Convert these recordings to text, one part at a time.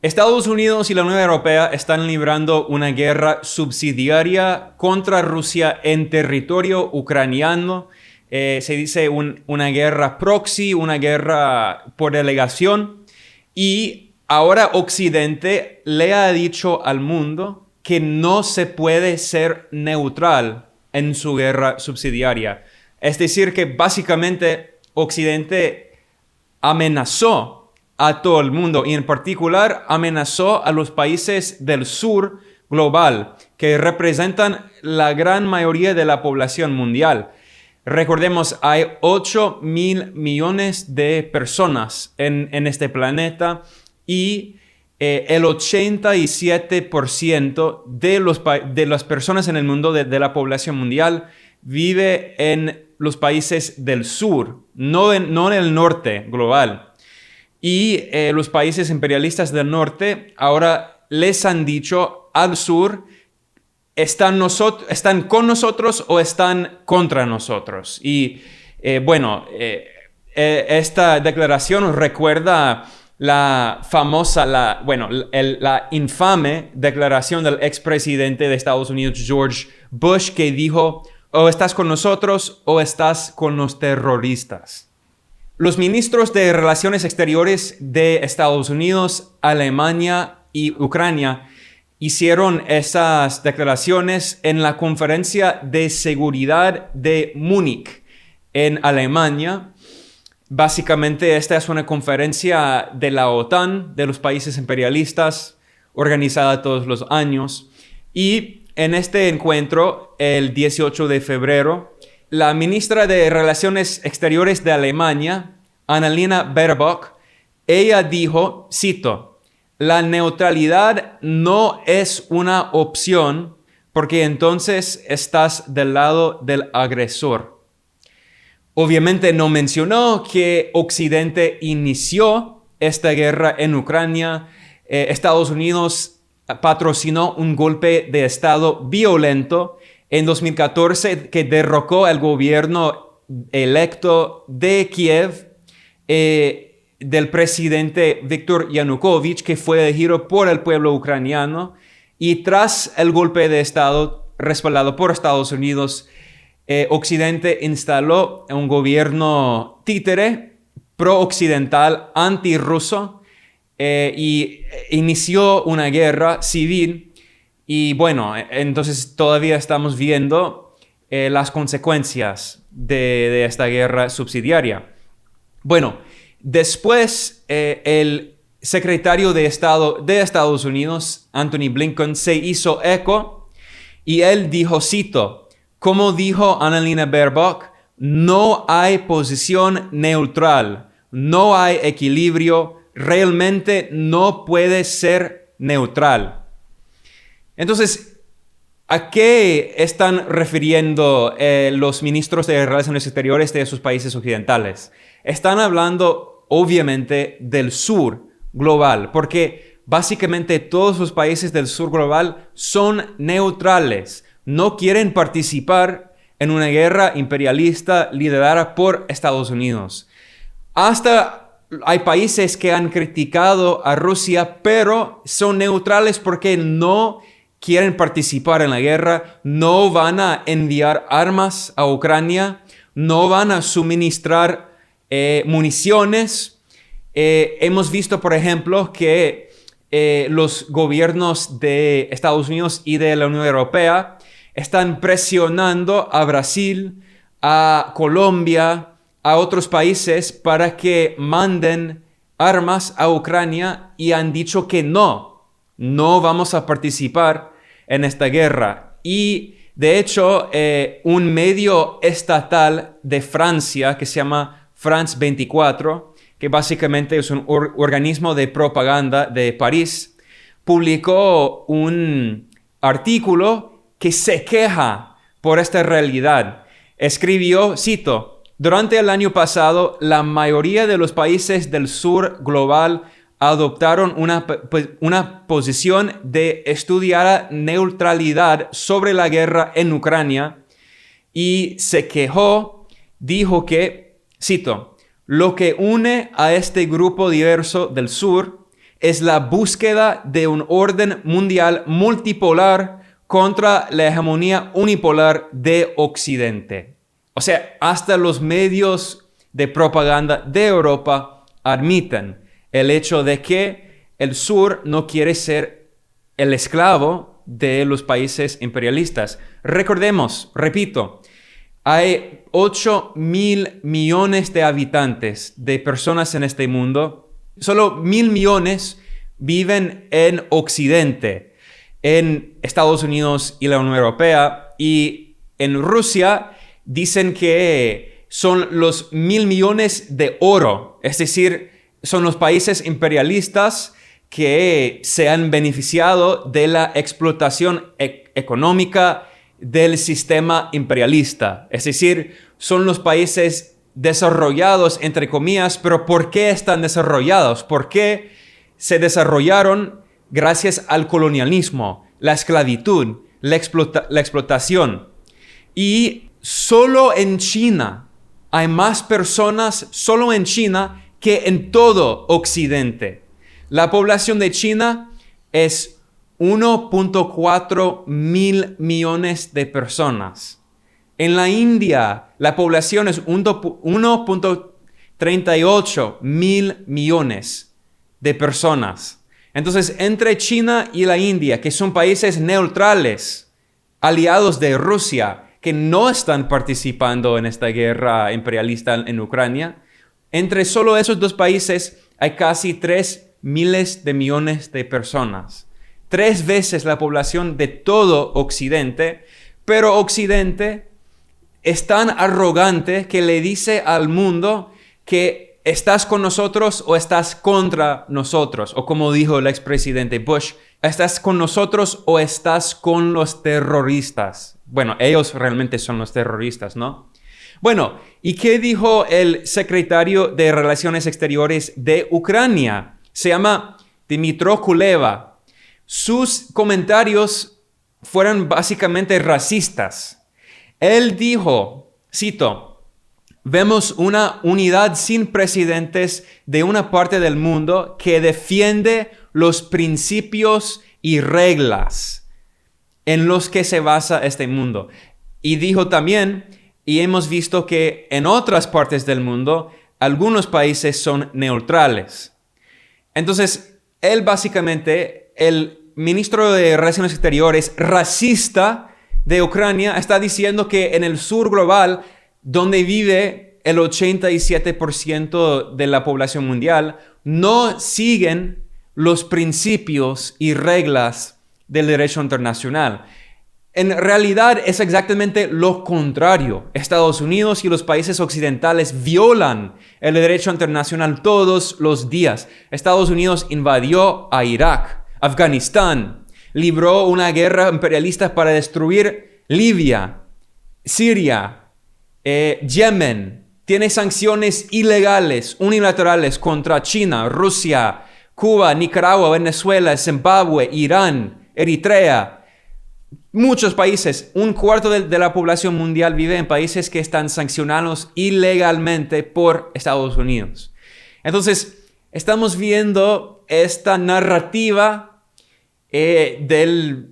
Estados Unidos y la Unión Europea están librando una guerra subsidiaria contra Rusia en territorio ucraniano. Se dice una guerra proxy, una guerra por delegación. Y ahora Occidente le ha dicho al mundo que no se puede ser neutral en su guerra subsidiaria. Es decir, que básicamente Occidente amenazó a todo el mundo y en particular amenazó a los países del sur global que representan la gran mayoría de la población mundial. Recordemos, hay 8.000 millones de personas en este planeta y el 87% de las personas en el mundo, de la población mundial, vive en los países del sur, no en el norte global. Y los países imperialistas del norte ahora les han dicho al sur, ¿están con nosotros o están contra nosotros? Y esta declaración nos recuerda la famosa, la infame declaración del expresidente de Estados Unidos, George Bush, que dijo, o estás con nosotros o estás con los terroristas. Los ministros de Relaciones Exteriores de Estados Unidos, Alemania y Ucrania hicieron esas declaraciones en la Conferencia de Seguridad de Múnich, en Alemania. Básicamente, esta es una conferencia de la OTAN, de los países imperialistas, organizada todos los años. Y en este encuentro, el 18 de febrero, la ministra de Relaciones Exteriores de Alemania, Annalena Baerbock, ella dijo, cito, la neutralidad no es una opción porque entonces estás del lado del agresor. Obviamente no mencionó que Occidente inició esta guerra en Ucrania. Estados Unidos patrocinó un golpe de Estado violento en 2014 que derrocó al gobierno electo de Kiev del presidente Viktor Yanukovych, que fue elegido por el pueblo ucraniano. Y tras el golpe de Estado respaldado por Estados Unidos, Occidente instaló un gobierno títere pro-occidental, antirruso, y inició una guerra civil. Y bueno, entonces todavía estamos viendo las consecuencias de esta guerra subsidiaria. Bueno, después el secretario de Estado de Estados Unidos, Antony Blinken, se hizo eco y él dijo, cito, como dijo Annalena Baerbock, no hay posición neutral, no hay equilibrio, realmente no puede ser neutral. Entonces, ¿a qué están refiriendo los ministros de Relaciones Exteriores de esos países occidentales? Están hablando, obviamente, del sur global, porque básicamente todos los países del sur global son neutrales, no quieren participar en una guerra imperialista liderada por Estados Unidos. Hasta hay países que han criticado a Rusia, pero son neutrales porque no quieren participar en la guerra, no van a enviar armas a Ucrania, no van a suministrar municiones. Hemos visto, por ejemplo, que los gobiernos de Estados Unidos y de la Unión Europea están presionando a Brasil, a Colombia, a otros países para que manden armas a Ucrania y han dicho que no vamos a participar en esta guerra. Y de hecho, un medio estatal de Francia que se llama France 24, que básicamente es un organismo de propaganda de París, publicó un artículo que se queja por esta realidad. Escribió, cito, durante el año pasado, la mayoría de los países del sur global adoptaron una posición de estudiar neutralidad sobre la guerra en Ucrania y se quejó, dijo que, cito, lo que une a este grupo diverso del sur es la búsqueda de un orden mundial multipolar contra la hegemonía unipolar de Occidente. O sea, hasta los medios de propaganda de Europa admiten el hecho de que el sur no quiere ser el esclavo de los países imperialistas. Recordemos, repito, hay 8.000 millones de habitantes, de personas en este mundo. Solo 1.000 millones viven en Occidente, en Estados Unidos y la Unión Europea. Y en Rusia dicen que son los 1.000 millones de oro, es decir, son los países imperialistas que se han beneficiado de la explotación económica del sistema imperialista. Es decir, son los países desarrollados, entre comillas, pero ¿por qué están desarrollados? ¿Por qué se desarrollaron gracias al colonialismo, la esclavitud, la explotación? Y solo en China hay más personas, solo en China, que en todo Occidente. La población de China es 1.4 mil millones de personas. En la India, la población es 1.38 mil millones de personas. Entonces, entre China y la India, que son países neutrales, aliados de Rusia, que no están participando en esta guerra imperialista en Ucrania, entre solo esos dos países hay casi 3 miles de millones de personas. 3 veces la población de todo Occidente, pero Occidente es tan arrogante que le dice al mundo que estás con nosotros o estás contra nosotros. O como dijo el expresidente Bush, estás con nosotros o estás con los terroristas. Bueno, ellos realmente son los terroristas, ¿no? Bueno, ¿y qué dijo el secretario de Relaciones Exteriores de Ucrania? Se llama Dmytro Kuleba. Sus comentarios fueron básicamente racistas. Él dijo, cito, vemos una unidad sin precedentes de una parte del mundo que defiende los principios y reglas en los que se basa este mundo. Y dijo también, y hemos visto que en otras partes del mundo, algunos países son neutrales. Entonces, él básicamente, el ministro de Relaciones Exteriores racista de Ucrania, está diciendo que en el sur global, donde vive el 87% de la población mundial, no siguen los principios y reglas del derecho internacional. En realidad es exactamente lo contrario. Estados Unidos y los países occidentales violan el derecho internacional todos los días. Estados Unidos invadió a Irak, Afganistán, libró una guerra imperialista para destruir Libia, Siria, Yemen. Tiene sanciones ilegales, unilaterales contra China, Rusia, Cuba, Nicaragua, Venezuela, Zimbabue, Irán, Eritrea. Muchos países, 1/4 de la población mundial vive en países que están sancionados ilegalmente por Estados Unidos. Entonces, estamos viendo esta narrativa de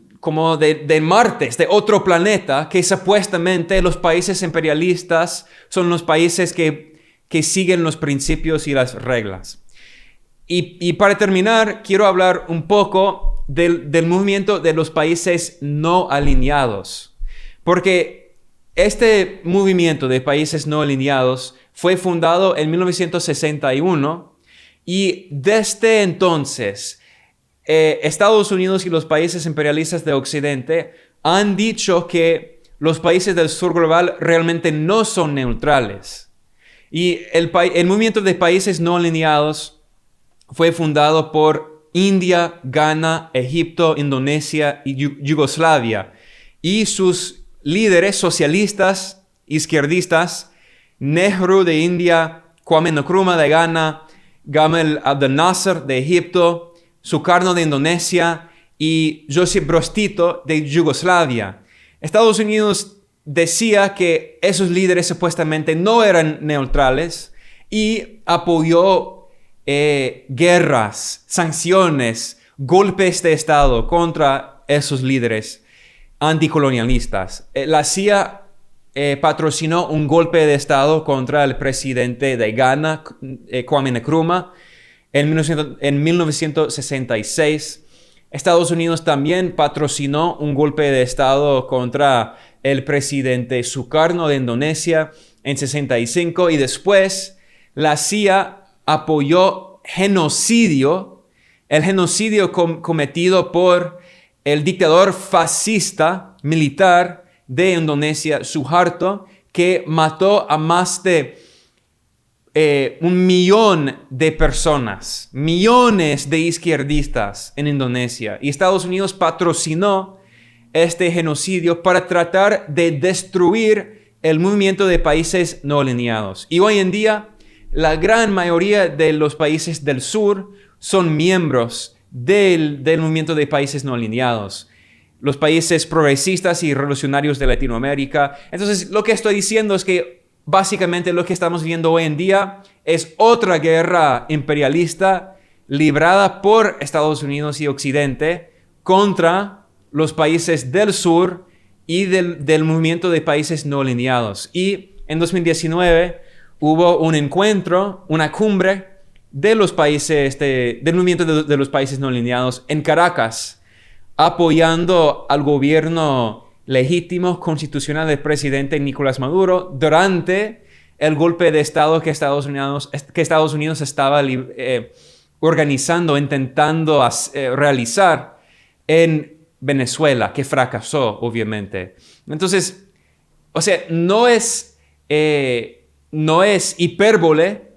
Marte, de otro planeta, que supuestamente los países imperialistas son los países que siguen los principios y las reglas. Y para terminar, quiero hablar un poco del movimiento de los países no alineados. Porque este movimiento de países no alineados fue fundado en 1961 y desde entonces Estados Unidos y los países imperialistas de Occidente han dicho que los países del sur global realmente no son neutrales. Y el movimiento de países no alineados fue fundado por India, Ghana, Egipto, Indonesia y Yugoslavia. Y sus líderes socialistas, izquierdistas, Nehru de India, Kwame Nkrumah de Ghana, Gamal Abdel Nasser de Egipto, Sukarno de Indonesia y Josip Broz Tito de Yugoslavia. Estados Unidos decía que esos líderes supuestamente no eran neutrales y apoyó guerras, sanciones, golpes de Estado contra esos líderes anticolonialistas. La CIA patrocinó un golpe de Estado contra el presidente de Ghana, Kwame Nkrumah, en 1966. Estados Unidos también patrocinó un golpe de Estado contra el presidente Sukarno de Indonesia en 65, y después la CIA apoyó el genocidio cometido por el dictador fascista militar de Indonesia, Suharto, que mató a más de 1 millón de personas, millones de izquierdistas en Indonesia. Y Estados Unidos patrocinó este genocidio para tratar de destruir el movimiento de países no alineados. Y hoy en día, la gran mayoría de los países del sur son miembros del movimiento de países no alineados. Los países progresistas y revolucionarios de Latinoamérica. Entonces, lo que estoy diciendo es que básicamente lo que estamos viendo hoy en día es otra guerra imperialista librada por Estados Unidos y Occidente contra los países del sur y del movimiento de países no alineados. Y en 2019 hubo un encuentro, una cumbre de los países, del movimiento de los países no alineados en Caracas, apoyando al gobierno legítimo constitucional del presidente Nicolás Maduro durante el golpe de Estado que Estados Unidos estaba organizando, intentando realizar en Venezuela, que fracasó, obviamente. Entonces, o sea, no es hipérbole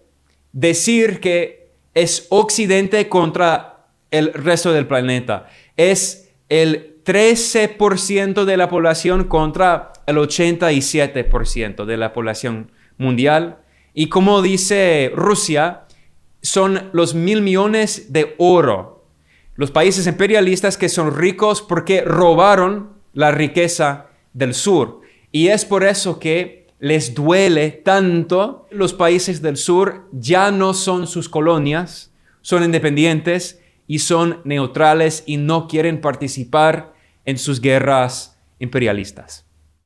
decir que es Occidente contra el resto del planeta. Es el 13% de la población contra el 87% de la población mundial. Y como dice Rusia, son los 1.000 millones de oro. Los países imperialistas que son ricos porque robaron la riqueza del sur. Y es por eso que les duele tanto. Los países del sur ya no son sus colonias, son independientes y son neutrales y no quieren participar en sus guerras imperialistas.